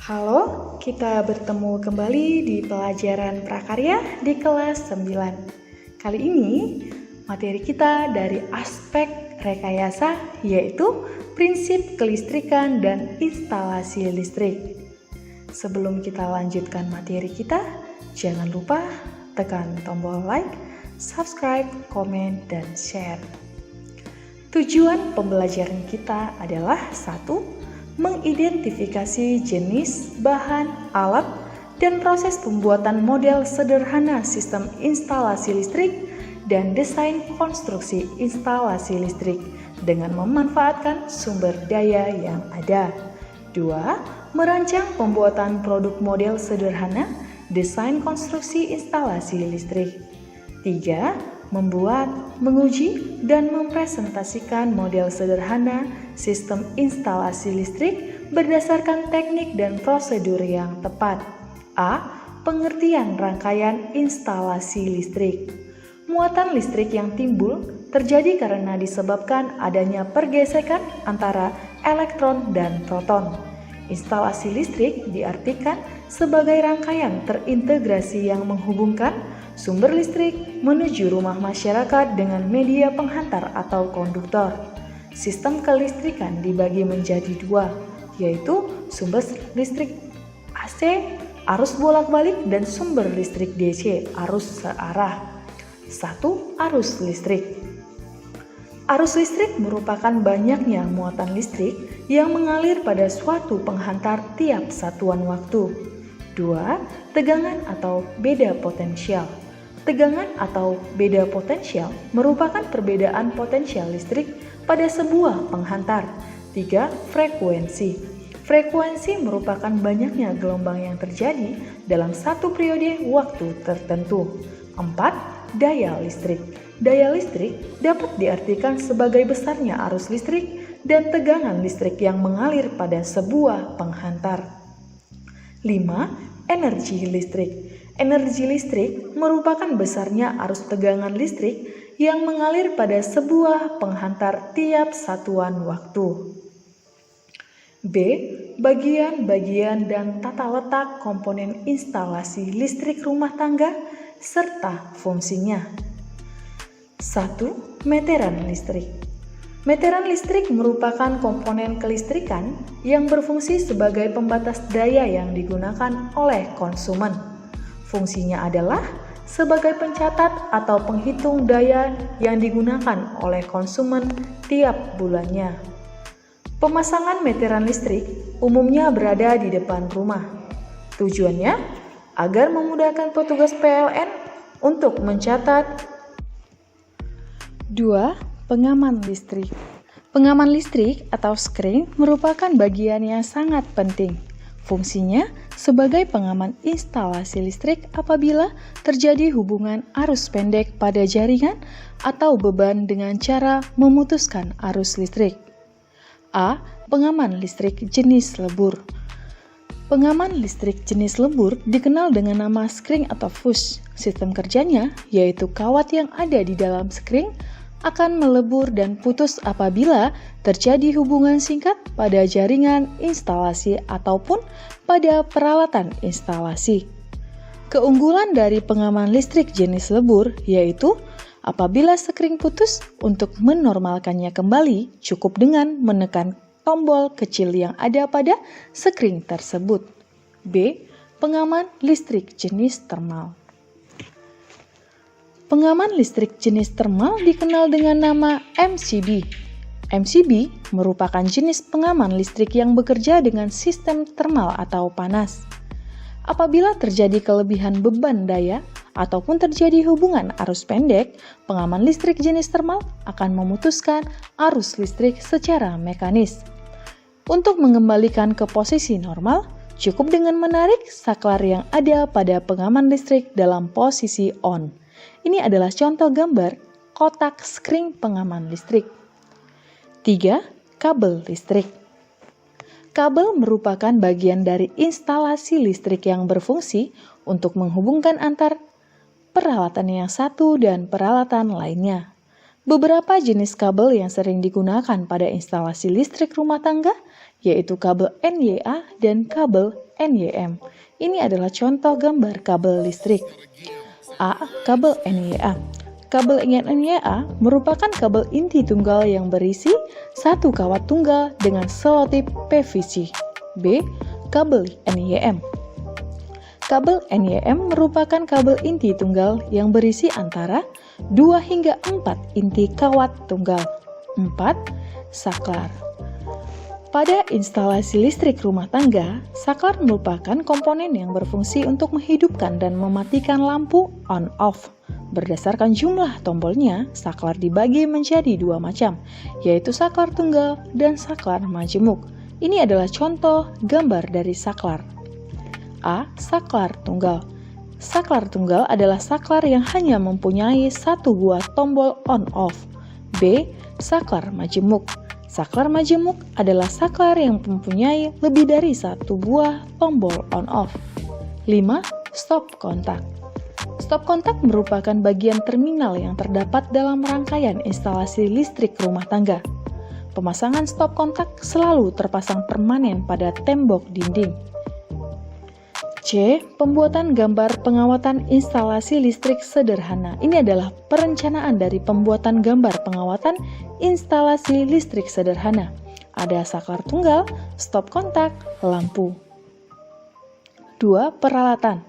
Halo, kita bertemu kembali di pelajaran prakarya di kelas 9. Kali ini materi kita dari aspek rekayasa yaitu prinsip kelistrikan dan instalasi listrik. Sebelum kita lanjutkan materi kita, jangan lupa tekan tombol like, subscribe, komen, dan share. Tujuan pembelajaran kita adalah 1. Mengidentifikasi jenis, bahan, alat, dan proses pembuatan model sederhana sistem instalasi listrik dan desain konstruksi instalasi listrik dengan memanfaatkan sumber daya yang ada. 2. Merancang pembuatan produk model sederhana, desain konstruksi instalasi listrik. 3. Membuat, menguji, dan mempresentasikan model sederhana sistem instalasi listrik berdasarkan teknik dan prosedur yang tepat. A. Pengertian rangkaian instalasi listrik. Muatan listrik yang timbul terjadi karena disebabkan adanya pergesekan antara elektron dan proton. Instalasi listrik diartikan sebagai rangkaian terintegrasi yang menghubungkan sumber listrik menuju rumah masyarakat dengan media penghantar atau konduktor. Sistem kelistrikan dibagi menjadi 2, yaitu sumber listrik AC, arus bolak-balik, dan sumber listrik DC, arus searah. 1. Arus listrik. Arus listrik merupakan banyaknya muatan listrik yang mengalir pada suatu penghantar tiap satuan waktu. 2. Tegangan atau beda potensial. Tegangan atau beda potensial merupakan perbedaan potensial listrik pada sebuah penghantar. 3. Frekuensi. Frekuensi merupakan banyaknya gelombang yang terjadi dalam satu periode waktu tertentu. 4. Daya listrik. Daya listrik dapat diartikan sebagai besarnya arus listrik dan tegangan listrik yang mengalir pada sebuah penghantar. 5. Energi listrik. Energi listrik merupakan besarnya arus tegangan listrik yang mengalir pada sebuah penghantar tiap satuan waktu. B. Bagian-bagian dan tata letak komponen instalasi listrik rumah tangga serta fungsinya. 1. Meteran listrik. Meteran listrik merupakan komponen kelistrikan yang berfungsi sebagai pembatas daya yang digunakan oleh konsumen. Fungsinya adalah sebagai pencatat atau penghitung daya yang digunakan oleh konsumen tiap bulannya. Pemasangan meteran listrik umumnya berada di depan rumah. Tujuannya agar memudahkan petugas PLN untuk mencatat. 2. Pengaman listrik. Pengaman listrik atau skring merupakan bagian yang sangat penting. Fungsinya sebagai pengaman instalasi listrik apabila terjadi hubungan arus pendek pada jaringan atau beban dengan cara memutuskan arus listrik. A. Pengaman listrik jenis lebur. Pengaman listrik jenis lebur dikenal dengan nama skring atau fuse. Sistem kerjanya yaitu kawat yang ada di dalam skring akan melebur dan putus apabila terjadi hubungan singkat pada jaringan instalasi ataupun pada peralatan instalasi. Keunggulan dari pengaman listrik jenis lebur yaitu apabila skring putus, untuk menormalkannya kembali cukup dengan menekan tombol kecil yang ada pada skring tersebut. B. Pengaman listrik jenis termal. Pengaman listrik jenis termal dikenal dengan nama MCB. MCB merupakan jenis pengaman listrik yang bekerja dengan sistem termal atau panas. Apabila terjadi kelebihan beban daya ataupun terjadi hubungan arus pendek, pengaman listrik jenis termal akan memutuskan arus listrik secara mekanis. Untuk mengembalikan ke posisi normal, cukup dengan menarik saklar yang ada pada pengaman listrik dalam posisi on. Ini adalah contoh gambar kotak skring pengaman listrik. 3. Kabel listrik. Kabel merupakan bagian dari instalasi listrik yang berfungsi untuk menghubungkan antar peralatan yang satu dan peralatan lainnya. Beberapa jenis kabel yang sering digunakan pada instalasi listrik rumah tangga yaitu kabel NYA dan kabel NYM. Ini adalah contoh gambar kabel listrik. A. Kabel NYA. Kabel NYA merupakan kabel inti tunggal yang berisi satu kawat tunggal dengan selotip PVC. B. Kabel NYM. Kabel NYM merupakan kabel inti tunggal yang berisi antara 2 hingga 4 inti kawat tunggal. 4. Saklar. Pada instalasi listrik rumah tangga, saklar merupakan komponen yang berfungsi untuk menghidupkan dan mematikan lampu on-off. Berdasarkan jumlah tombolnya, saklar dibagi menjadi 2 macam, yaitu saklar tunggal dan saklar majemuk. Ini adalah contoh gambar dari saklar. A. Saklar tunggal. Saklar tunggal adalah saklar yang hanya mempunyai satu buah tombol on-off. B. Saklar majemuk. Saklar majemuk adalah saklar yang mempunyai lebih dari satu buah tombol on-off. 5. Stop kontak. Stop kontak merupakan bagian terminal yang terdapat dalam rangkaian instalasi listrik rumah tangga. Pemasangan stop kontak selalu terpasang permanen pada tembok dinding. C. Pembuatan gambar pengawatan instalasi listrik sederhana. Ini adalah perencanaan dari pembuatan gambar pengawatan instalasi listrik sederhana. Ada saklar tunggal, stop kontak, lampu. 2. Peralatan.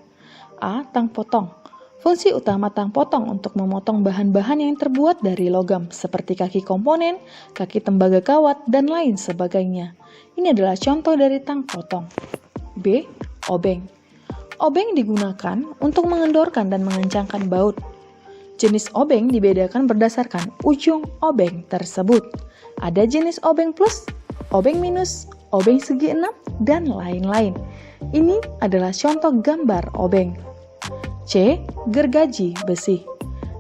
A. Tang potong. Fungsi utama tang potong untuk memotong bahan-bahan yang terbuat dari logam, seperti kaki komponen, kaki tembaga kawat, dan lain sebagainya. Ini adalah contoh dari tang potong. B. Obeng. Obeng digunakan untuk mengendorkan dan mengencangkan baut. Jenis obeng dibedakan berdasarkan ujung obeng tersebut. Ada jenis obeng plus, obeng minus, obeng segi 6, dan lain-lain. Ini adalah contoh gambar obeng. C. Gergaji besi.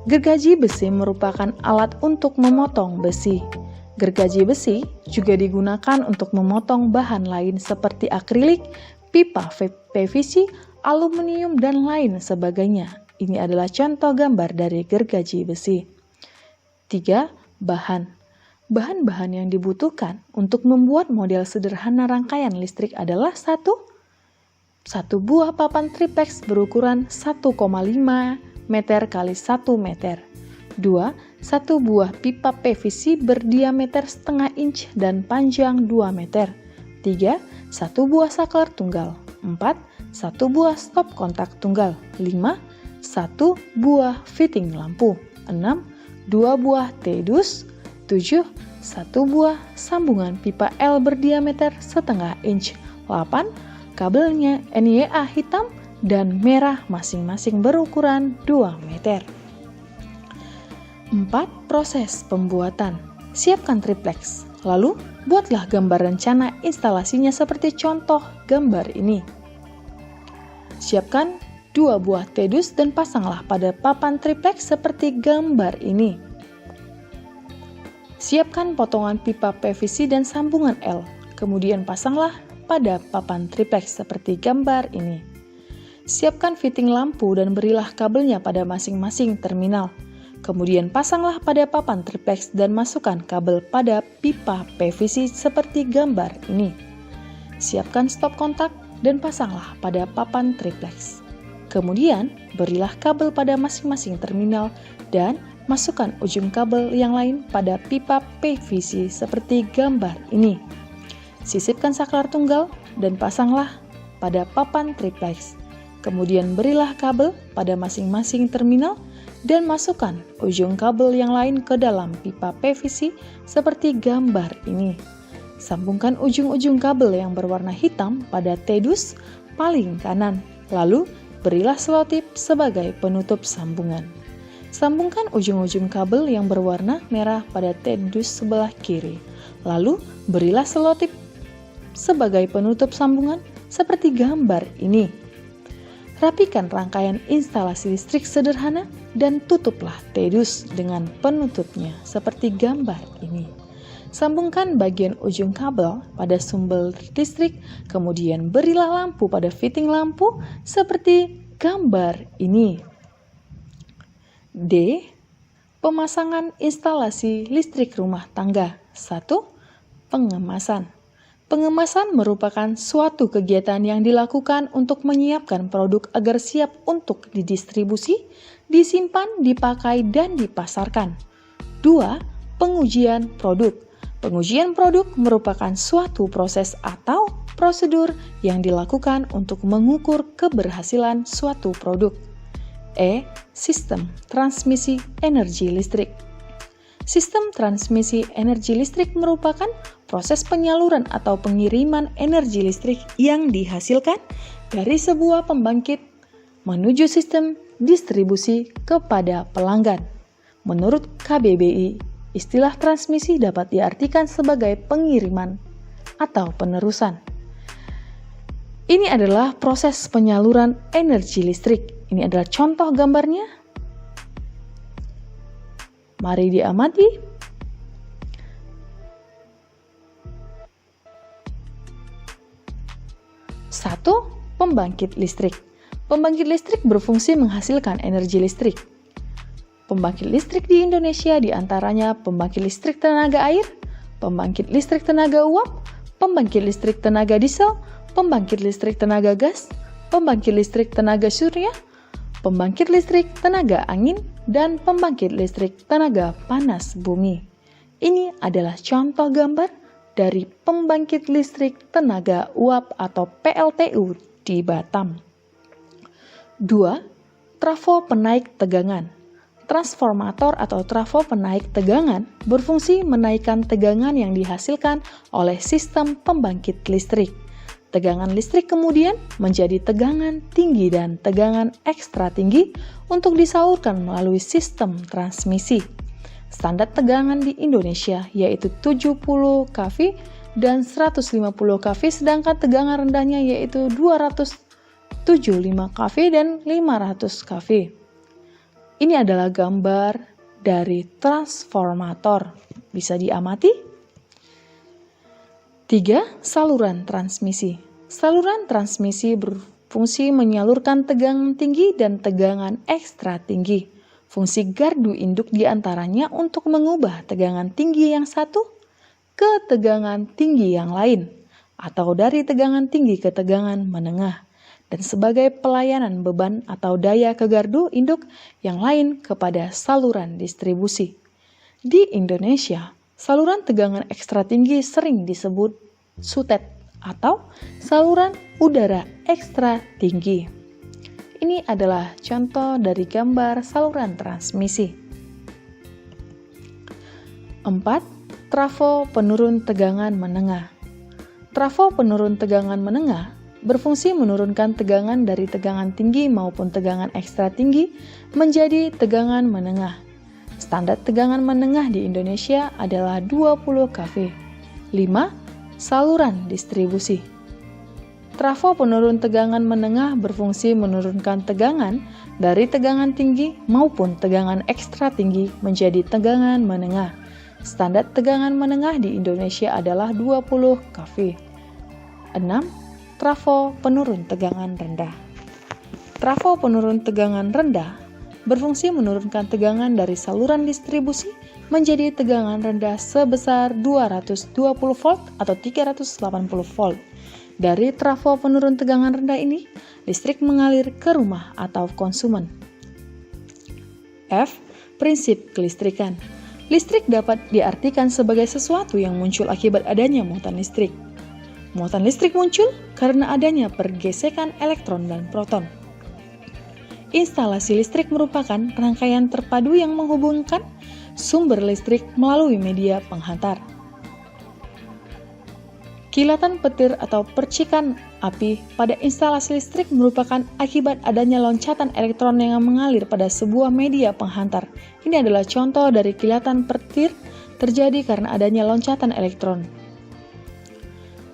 Gergaji besi merupakan alat untuk memotong besi. Gergaji besi juga digunakan untuk memotong bahan lain seperti akrilik, pipa PVC, aluminium, dan lain sebagainya. Ini adalah contoh gambar dari gergaji besi. 3. Bahan. Bahan-bahan yang dibutuhkan untuk membuat model sederhana rangkaian listrik adalah 1. Satu buah papan triplex berukuran 1,5 meter x 1 meter. 2. Satu buah pipa PVC berdiameter setengah inch dan panjang 2 meter. 3. Satu buah saklar tunggal. 4. Satu buah stop kontak tunggal. 5. Satu buah fitting lampu. 6. 2 buah T-dus. 7. Satu buah sambungan pipa L berdiameter setengah inch. 8. Kabelnya NYA hitam dan merah masing-masing berukuran 2 meter. 4. Proses pembuatan. Siapkan triplex. Lalu, buatlah gambar rencana instalasinya seperti contoh gambar ini. Siapkan 2 buah T-dus dan pasanglah pada papan triplex seperti gambar ini. Siapkan potongan pipa PVC dan sambungan L, kemudian pasanglah pada papan triplex seperti gambar ini. Siapkan fitting lampu dan berilah kabelnya pada masing-masing terminal. Kemudian pasanglah pada papan triplex dan masukkan kabel pada pipa PVC seperti gambar ini. Siapkan stop kontak dan pasanglah pada papan triplex. Kemudian berilah kabel pada masing-masing terminal dan masukkan ujung kabel yang lain pada pipa PVC seperti gambar ini. Sisipkan saklar tunggal dan pasanglah pada papan triplex. Kemudian berilah kabel pada masing-masing terminal dan masukkan ujung kabel yang lain ke dalam pipa PVC seperti gambar ini. Sambungkan ujung-ujung kabel yang berwarna hitam pada T-dus paling kanan. Lalu berilah selotip sebagai penutup sambungan. Sambungkan ujung-ujung kabel yang berwarna merah pada T-dus sebelah kiri. Lalu berilah selotip sebagai penutup sambungan seperti gambar ini. Rapikan rangkaian instalasi listrik sederhana dan tutuplah T-dus dengan penutupnya seperti gambar ini. Sambungkan bagian ujung kabel pada sumber listrik, kemudian berilah lampu pada fitting lampu seperti gambar ini. D. Pemasangan instalasi listrik rumah tangga. 1. Pengemasan. Pengemasan merupakan suatu kegiatan yang dilakukan untuk menyiapkan produk agar siap untuk didistribusi, disimpan, dipakai, dan dipasarkan. 2. Pengujian produk. Pengujian produk merupakan suatu proses atau prosedur yang dilakukan untuk mengukur keberhasilan suatu produk. Sistem transmisi energi listrik. Sistem transmisi energi listrik merupakan proses penyaluran atau pengiriman energi listrik yang dihasilkan dari sebuah pembangkit menuju sistem distribusi kepada pelanggan. Menurut KBBI, istilah transmisi dapat diartikan sebagai pengiriman atau penerusan. Ini adalah proses penyaluran energi listrik. Ini adalah contoh gambarnya. Mari diamati. 1. Pembangkit listrik. Pembangkit listrik berfungsi menghasilkan energi listrik. Pembangkit listrik di Indonesia diantaranya pembangkit listrik tenaga air, pembangkit listrik tenaga uap, pembangkit listrik tenaga diesel, pembangkit listrik tenaga gas, pembangkit listrik tenaga surya, pembangkit listrik tenaga angin, dan pembangkit listrik tenaga panas bumi. Ini adalah contoh gambar dari pembangkit listrik tenaga uap atau PLTU di Batam. 2. Trafo penaik tegangan. Transformator atau trafo penaik tegangan berfungsi menaikkan tegangan yang dihasilkan oleh sistem pembangkit listrik. Tegangan listrik kemudian menjadi tegangan tinggi dan tegangan ekstra tinggi untuk disalurkan melalui sistem transmisi. Standar tegangan di Indonesia yaitu 70 kV dan 150 kV, sedangkan tegangan rendahnya yaitu 275 kV dan 500 kV. Ini adalah gambar dari transformator. Bisa diamati. 3. Saluran transmisi. Saluran transmisi berfungsi menyalurkan tegangan tinggi dan tegangan ekstra tinggi. Fungsi gardu induk diantaranya untuk mengubah tegangan tinggi yang satu ke tegangan tinggi yang lain, atau dari tegangan tinggi ke tegangan menengah, dan sebagai pelayanan beban atau daya ke gardu induk yang lain kepada saluran distribusi. Di Indonesia, saluran tegangan ekstra tinggi sering disebut SUTET atau saluran udara ekstra tinggi. Ini adalah contoh dari gambar saluran transmisi. 4. Trafo penurun tegangan menengah. Trafo penurun tegangan menengah berfungsi menurunkan tegangan dari tegangan tinggi maupun tegangan ekstra tinggi menjadi tegangan menengah. Standar tegangan menengah di Indonesia adalah 20 kV. 5. Saluran distribusi. Trafo penurun tegangan menengah berfungsi menurunkan tegangan dari tegangan tinggi maupun tegangan ekstra tinggi menjadi tegangan menengah. Standar tegangan menengah di Indonesia adalah 20 kV. 6. Trafo penurun tegangan rendah. Trafo penurun tegangan rendah berfungsi menurunkan tegangan dari saluran distribusi menjadi tegangan rendah sebesar 220 volt atau 380 volt. Dari trafo penurun tegangan rendah ini, listrik mengalir ke rumah atau konsumen. F. Prinsip kelistrikan. Listrik dapat diartikan sebagai sesuatu yang muncul akibat adanya muatan listrik. Muatan listrik muncul karena adanya pergesekan elektron dan proton. Instalasi listrik merupakan rangkaian terpadu yang menghubungkan sumber listrik melalui media penghantar. Kilatan petir atau percikan api pada instalasi listrik merupakan akibat adanya loncatan elektron yang mengalir pada sebuah media penghantar. Ini adalah contoh dari kilatan petir terjadi karena adanya loncatan elektron.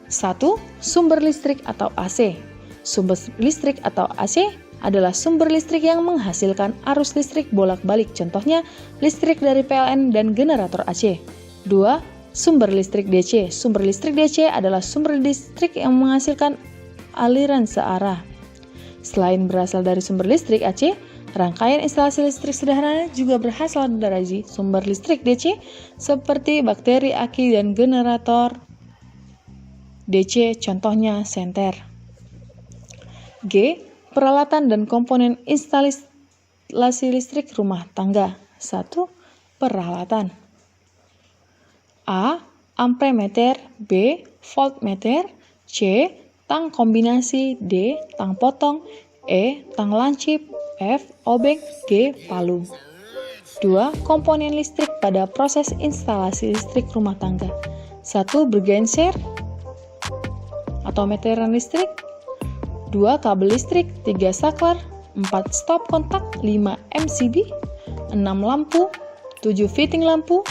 1. Sumber listrik atau AC. Sumber listrik atau AC adalah sumber listrik yang menghasilkan arus listrik bolak-balik, contohnya listrik dari PLN dan generator AC. 2. Sumber listrik DC. Sumber listrik DC adalah sumber listrik yang menghasilkan aliran searah. Selain berasal dari sumber listrik AC, rangkaian instalasi listrik sederhana juga berasal dari sumber listrik DC seperti bakteri, aki, dan generator DC contohnya senter. G. Peralatan dan komponen instalasi listrik rumah tangga. 1. Peralatan. A. Amperemeter. B. Voltmeter. C. Tang kombinasi. D. Tang potong. E. Tang lancip. F. Obeng. G. Palu. 2. Komponen listrik pada proses instalasi listrik rumah tangga. 1. Bergenser atau meteran listrik. 2. Kabel listrik. 3. Saklar. 4. Stop kontak. 5. MCB. 6. Lampu. 7. Fitting lampu.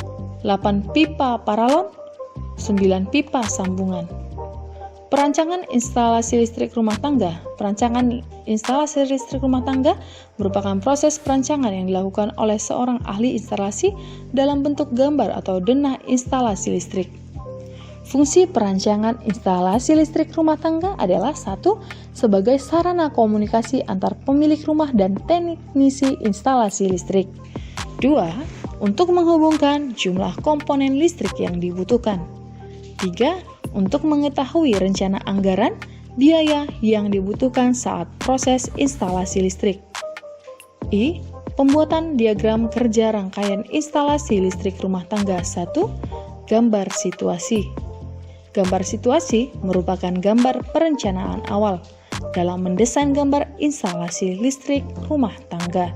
8. Pipa paralon. 9. Pipa sambungan. Perancangan instalasi listrik rumah tangga. Perancangan instalasi listrik rumah tangga merupakan proses perancangan yang dilakukan oleh seorang ahli instalasi dalam bentuk gambar atau denah instalasi listrik. Fungsi perancangan instalasi listrik rumah tangga adalah 1. Sebagai sarana komunikasi antar pemilik rumah dan teknisi instalasi listrik. 2. Untuk menghubungkan jumlah komponen listrik yang dibutuhkan. 3. Untuk mengetahui rencana anggaran biaya yang dibutuhkan saat proses instalasi listrik. I. Pembuatan diagram kerja rangkaian instalasi listrik rumah tangga. 1. Gambar situasi. Gambar situasi merupakan gambar perencanaan awal dalam mendesain gambar instalasi listrik rumah tangga.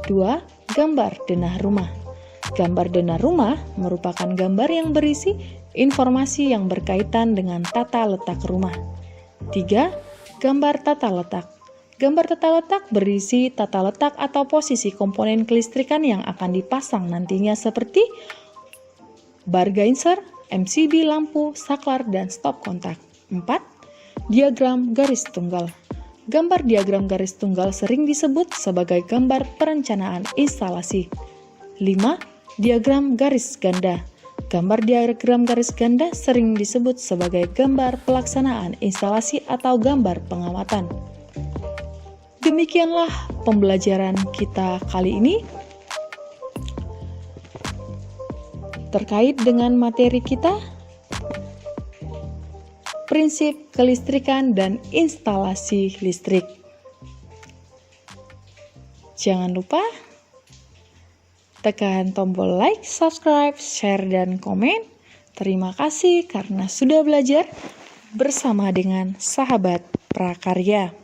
2. Gambar denah rumah. Gambar denah rumah merupakan gambar yang berisi informasi yang berkaitan dengan tata letak rumah. 3. Gambar tata letak. Gambar tata letak berisi tata letak atau posisi komponen kelistrikan yang akan dipasang nantinya seperti bar geyser, MCB lampu, saklar, dan stop kontak. 4. Diagram garis tunggal. Gambar diagram garis tunggal sering disebut sebagai gambar perencanaan instalasi. 5. Diagram garis ganda. Gambar diagram garis ganda sering disebut sebagai gambar pelaksanaan instalasi atau gambar pengamatan. Demikianlah pembelajaran kita kali ini terkait dengan materi kita, prinsip kelistrikan dan instalasi listrik. Jangan lupa tekan tombol like, subscribe, share, dan komen. Terima kasih karena sudah belajar bersama dengan sahabat prakarya.